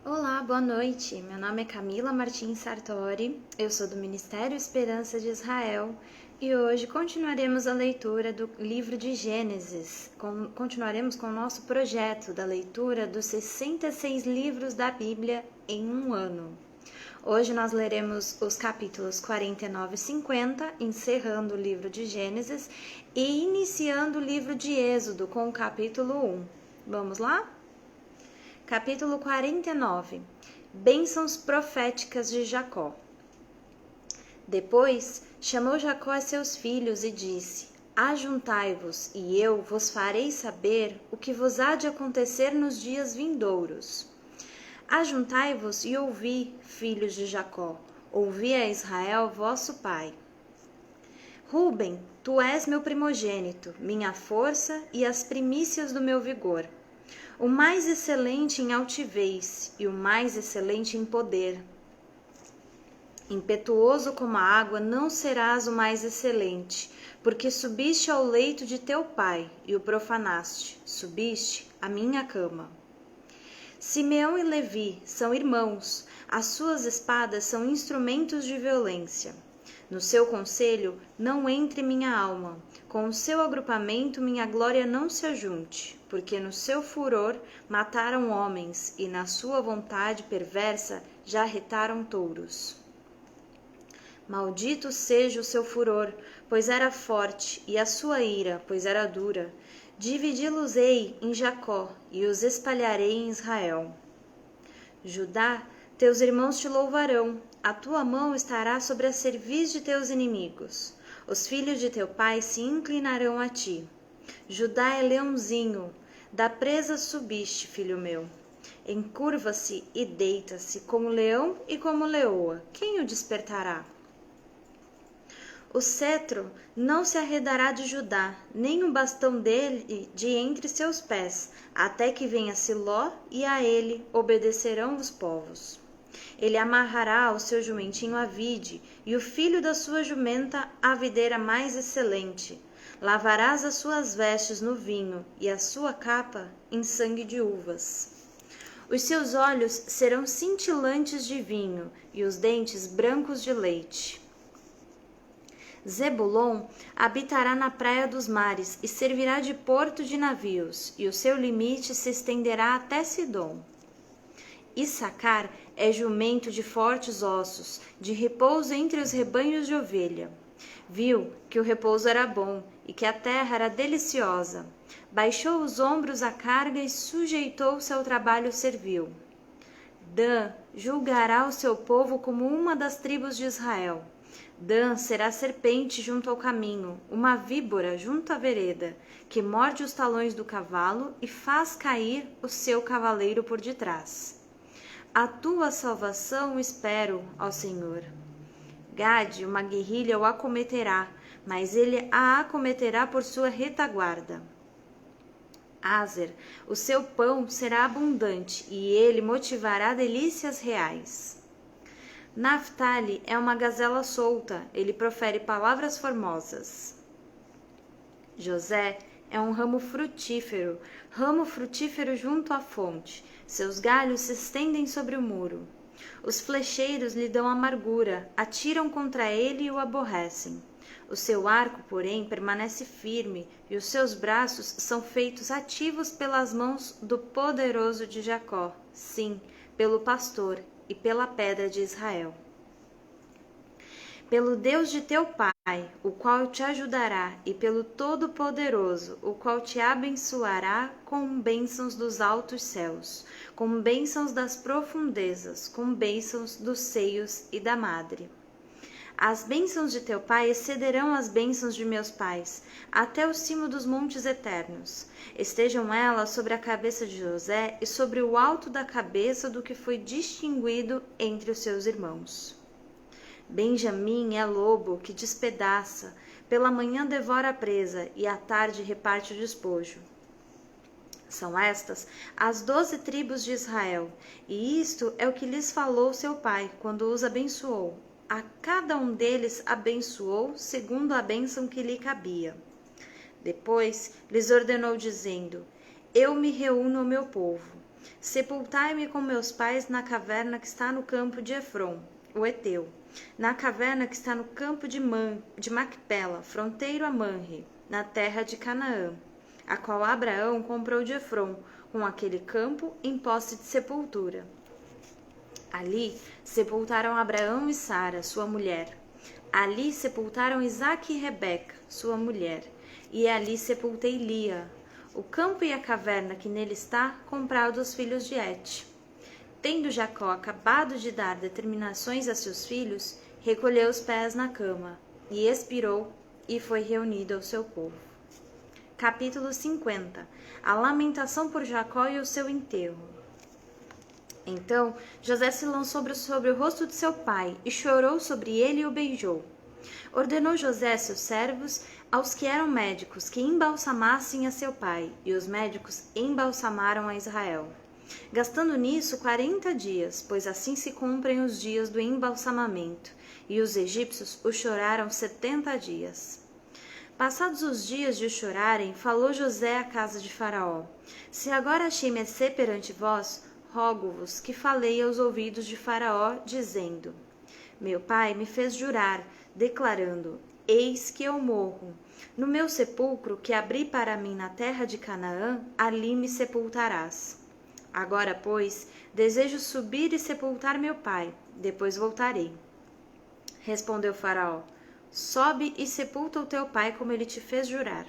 Olá, boa noite. Meu nome é Camila Martins Sartori, eu sou do Ministério Esperança de Israel e hoje continuaremos a leitura do livro de Gênesis. Continuaremos com o nosso projeto da leitura dos 66 livros da Bíblia em um ano. Hoje nós leremos os capítulos 49 e 50, encerrando o livro de Gênesis e iniciando o livro de Êxodo com o capítulo 1. Vamos lá? Capítulo 49. Bênçãos proféticas de Jacó. Depois chamou Jacó a seus filhos e disse: Ajuntai-vos, e eu vos farei saber o que vos há de acontecer nos dias vindouros. Ajuntai-vos e ouvi, filhos de Jacó, ouvi a Israel, vosso pai. Ruben, tu és meu primogênito, minha força e as primícias do meu vigor. O mais excelente em altivez e o mais excelente em poder. Impetuoso como a água, não serás o mais excelente, porque subiste ao leito de teu pai e o profanaste, subiste à minha cama. Simeão e Levi são irmãos, as suas espadas são instrumentos de violência. No seu conselho não entre minha alma, com o seu agrupamento minha glória não se ajunte, porque no seu furor mataram homens e na sua vontade perversa já retaram touros. Maldito seja o seu furor, pois era forte, e a sua ira, pois era dura. Dividi-los-ei em Jacó e os espalharei em Israel. Judá, teus irmãos te louvarão, a tua mão estará sobre a cerviz de teus inimigos. Os filhos de teu pai se inclinarão a ti. Judá é leãozinho, da presa subiste, filho meu. Encurva-se e deita-se como leão e como leoa. Quem o despertará? O cetro não se arredará de Judá, nem o bastão dele de entre seus pés, até que venha Siló, e a ele obedecerão os povos. Ele amarrará o seu jumentinho à vide, e o filho da sua jumenta à videira mais excelente. Lavarás as suas vestes no vinho, e a sua capa em sangue de uvas. Os seus olhos serão cintilantes de vinho, e os dentes brancos de leite. Zebulon habitará na praia dos mares e servirá de porto de navios, e o seu limite se estenderá até Sidom. Issacar é jumento de fortes ossos, de repouso entre os rebanhos de ovelha. Viu que o repouso era bom e que a terra era deliciosa. Baixou os ombros à carga e sujeitou-se ao trabalho servil. Dan julgará o seu povo como uma das tribos de Israel. Dan será serpente junto ao caminho, uma víbora junto à vereda, que morde os talões do cavalo e faz cair o seu cavaleiro por detrás. A tua salvação espero, ó Senhor. Gade, uma guerrilha o acometerá, mas ele a acometerá por sua retaguarda. Azer, o seu pão será abundante, e ele motivará delícias reais. Naftali é uma gazela solta, ele profere palavras formosas. José é um ramo frutífero junto à fonte. Seus galhos se estendem sobre o muro. Os flecheiros lhe dão amargura, atiram contra ele e o aborrecem. O seu arco, porém, permanece firme, e os seus braços são feitos ativos pelas mãos do poderoso de Jacó, sim, pelo pastor e pela pedra de Israel. Pelo Deus de teu pai, o qual te ajudará, e pelo Todo-Poderoso, o qual te abençoará com bênçãos dos altos céus, com bênçãos das profundezas, com bênçãos dos seios e da madre. As bênçãos de teu pai excederão as bênçãos de meus pais, até o cimo dos montes eternos. Estejam elas sobre a cabeça de José e sobre o alto da cabeça do que foi distinguido entre os seus irmãos. Benjamim é lobo que despedaça, pela manhã devora a presa e à tarde reparte o despojo. São estas as 12 tribos de Israel, e isto é o que lhes falou seu pai quando os abençoou. A cada um deles abençoou segundo a bênção que lhe cabia. Depois lhes ordenou dizendo: Eu me reúno ao meu povo. sepultai-me com meus pais na caverna que está no campo de Efron, o Eteu, na caverna que está no campo de Macpela, fronteiro a Manre, na terra de Canaã, a qual Abraão comprou de Efron, com aquele campo em posse de sepultura. Ali sepultaram Abraão e Sara, sua mulher. Ali sepultaram Isaque e Rebeca, sua mulher. E ali sepultei Lia. O campo e a caverna que nele está, comprado dos filhos de Et. Tendo Jacó acabado de dar determinações a seus filhos, recolheu os pés na cama, e expirou, e foi reunido ao seu povo. Capítulo 50. A lamentação por Jacó e o seu enterro. Então José se lançou sobre o rosto de seu pai, e chorou sobre ele e o beijou. Ordenou José a seus servos, aos que eram médicos, que embalsamassem a seu pai, e os médicos embalsamaram a Israel, gastando nisso 40 dias, pois assim se cumprem os dias do embalsamamento, e os egípcios o choraram 70 dias. Passados os dias de o chorarem, falou José à casa de Faraó: Se agora achei mercê perante vós, rogo-vos que falei aos ouvidos de Faraó, dizendo: Meu pai me fez jurar, declarando: Eis que eu morro. No meu sepulcro que abri para mim na terra de Canaã, ali me sepultarás. Agora, pois, desejo subir e sepultar meu pai, depois voltarei. Respondeu Faraó: Sobe e sepulta o teu pai como ele te fez jurar.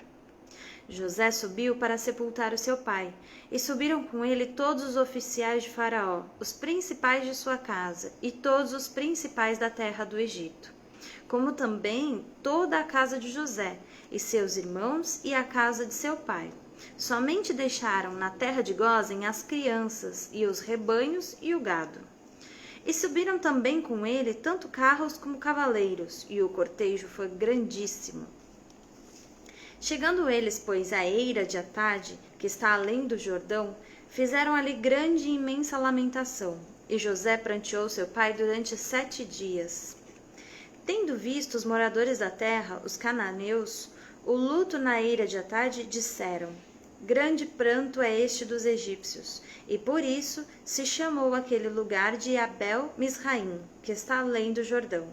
José subiu para sepultar o seu pai, e subiram com ele todos os oficiais de Faraó, os principais de sua casa, e todos os principais da terra do Egito, como também toda a casa de José, e seus irmãos e a casa de seu pai. Somente deixaram na terra de Gósen as crianças, e os rebanhos e o gado. E subiram também com ele tanto carros como cavaleiros, e o cortejo foi grandíssimo. Chegando eles, pois, à eira de Atade, que está além do Jordão, fizeram ali grande e imensa lamentação, e José pranteou seu pai durante 7 dias. Tendo visto os moradores da terra, os cananeus, o luto na eira de Atade, disseram: Grande pranto é este dos egípcios, e por isso se chamou aquele lugar de Abel-Misraim, que está além do Jordão.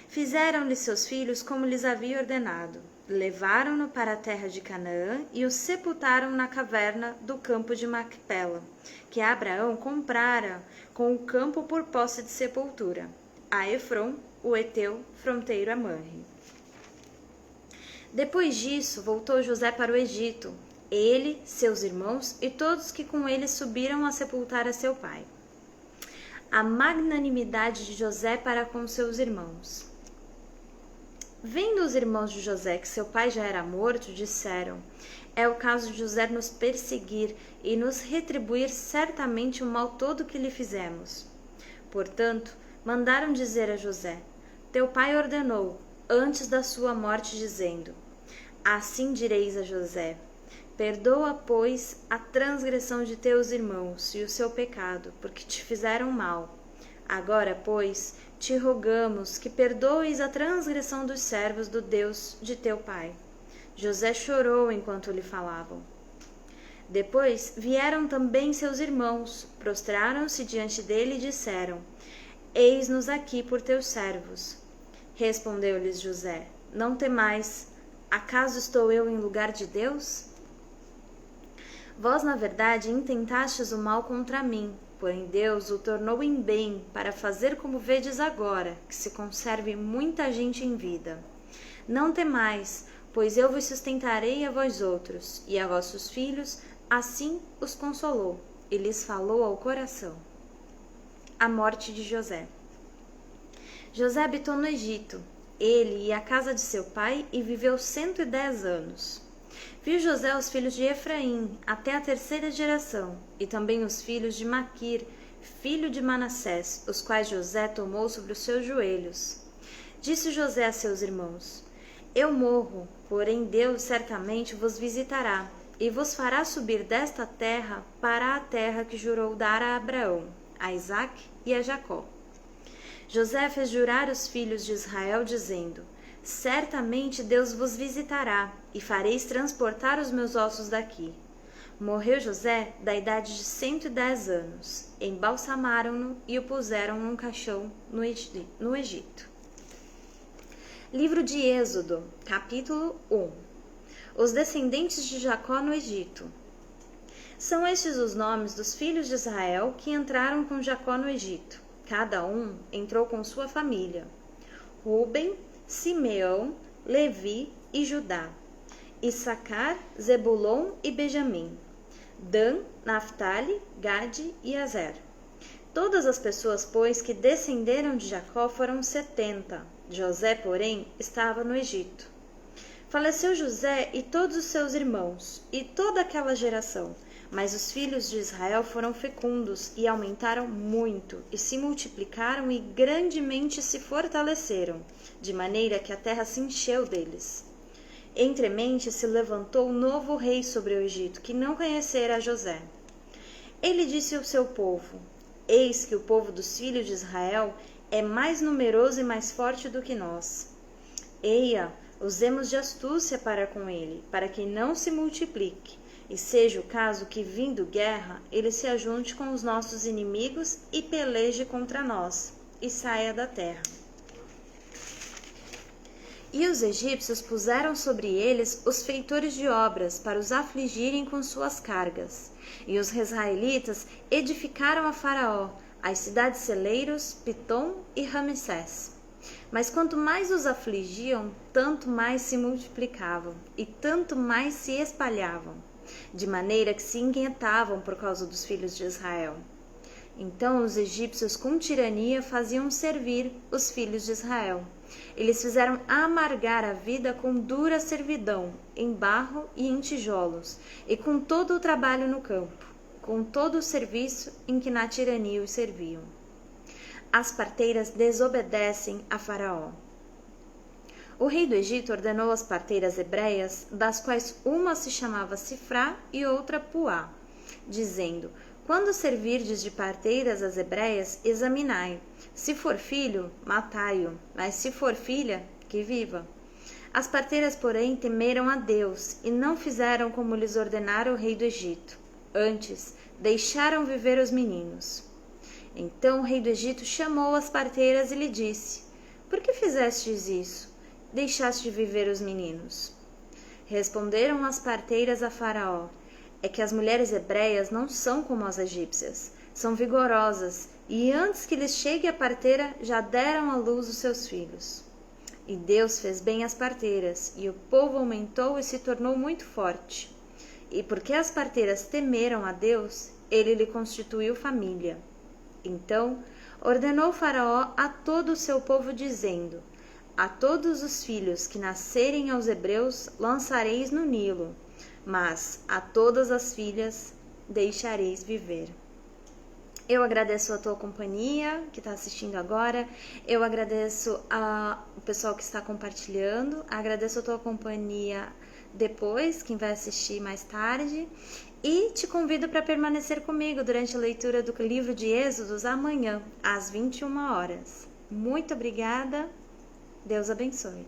Fizeram-lhe seus filhos como lhes havia ordenado. Levaram-no para a terra de Canaã e o sepultaram na caverna do campo de Macpela, que Abraão comprara com o campo por posse de sepultura, a Efron, o Eteu, fronteiro a Manre. Depois disso, voltou José para o Egito, ele, seus irmãos e todos que com ele subiram a sepultar a seu pai. A magnanimidade de José para com seus irmãos. Vendo os irmãos de José que seu pai já era morto, disseram: É o caso de José nos perseguir e nos retribuir certamente o mal todo que lhe fizemos. Portanto, mandaram dizer a José: Teu pai ordenou, antes da sua morte, dizendo: Assim direis a José: Perdoa, pois, a transgressão de teus irmãos e o seu pecado, porque te fizeram mal. Agora, pois, te rogamos que perdoes a transgressão dos servos do Deus de teu pai. José chorou enquanto lhe falavam. Depois vieram também seus irmãos, prostraram-se diante dele e disseram: Eis-nos aqui por teus servos. Respondeu-lhes José: Não temais, acaso estou eu em lugar de Deus? Vós, na verdade, intentastes o mal contra mim, porém Deus o tornou em bem, para fazer como vedes agora, que se conserve muita gente em vida. Não temais, pois eu vos sustentarei a vós outros, e a vossos filhos, assim os consolou, e lhes falou ao coração. A morte de José. José habitou no Egito, ele e a casa de seu pai, e viveu 110 anos. Viu José os filhos de Efraim, até a 3ª geração, e também os filhos de Maquir, filho de Manassés, os quais José tomou sobre os seus joelhos. Disse José a seus irmãos: Eu morro, porém Deus certamente vos visitará, e vos fará subir desta terra para a terra que jurou dar a Abraão, a Isaque e a Jacó. José fez jurar os filhos de Israel, dizendo: Certamente Deus vos visitará, e fareis transportar os meus ossos daqui. Morreu José da idade de 110 anos. Embalsamaram-no e o puseram num caixão no Egito. Livro de Êxodo, capítulo 1. Os descendentes de Jacó no Egito. São estes os nomes dos filhos de Israel que entraram com Jacó no Egito. Cada um entrou com sua família: Ruben, Simeão, Levi e Judá, Issacar, Zebulon e Benjamim, Dan, Naftali, Gade e Azer. Todas as pessoas, pois, que descenderam de Jacó foram 70. José, porém, estava no Egito. Faleceu José e todos os seus irmãos, e toda aquela geração. Mas os filhos de Israel foram fecundos e aumentaram muito, e se multiplicaram e grandemente se fortaleceram, de maneira que a terra se encheu deles. Entremente se levantou um novo rei sobre o Egito, que não conhecera José. Ele disse ao seu povo: Eis que o povo dos filhos de Israel é mais numeroso e mais forte do que nós. Eia, usemos de astúcia para com ele, para que não se multiplique, e seja o caso que, vindo guerra, ele se ajunte com os nossos inimigos e peleje contra nós, e saia da terra. E os egípcios puseram sobre eles os feitores de obras para os afligirem com suas cargas. E os israelitas edificaram a Faraó as cidades celeiros, Pitom e Ramsés. Mas quanto mais os afligiam, tanto mais se multiplicavam e tanto mais se espalhavam, de maneira que se inquietavam por causa dos filhos de Israel. Então os egípcios com tirania faziam servir os filhos de Israel. Eles fizeram amargar a vida com dura servidão, em barro e em tijolos, e com todo o trabalho no campo, com todo o serviço em que na tirania os serviam. As parteiras desobedecem a Faraó. O rei do Egito ordenou as parteiras hebreias, das quais uma se chamava Sifrá e outra Puá, dizendo: Quando servirdes de parteiras as hebreias, examinai. Se for filho, matai-o, mas se for filha, que viva. As parteiras, porém, temeram a Deus e não fizeram como lhes ordenara o rei do Egito. Antes, deixaram viver os meninos. Então o rei do Egito chamou as parteiras e lhe disse: Por que fizestes isso? Deixaste viver os meninos? Responderam as parteiras a Faraó: É que as mulheres hebreias não são como as egípcias, são vigorosas, e antes que lhes chegue a parteira, já deram à luz os seus filhos. E Deus fez bem às parteiras, e o povo aumentou e se tornou muito forte. E porque as parteiras temeram a Deus, ele lhe constituiu família. Então ordenou Faraó a todo o seu povo, dizendo: A todos os filhos que nascerem aos hebreus lançareis no Nilo, mas a todas as filhas deixareis viver. Eu agradeço a tua companhia que está assistindo agora, eu agradeço o pessoal que está compartilhando, agradeço a tua companhia depois, quem vai assistir mais tarde, e te convido para permanecer comigo durante a leitura do livro de Êxodos amanhã, às 21 horas. Muito obrigada, Deus abençoe.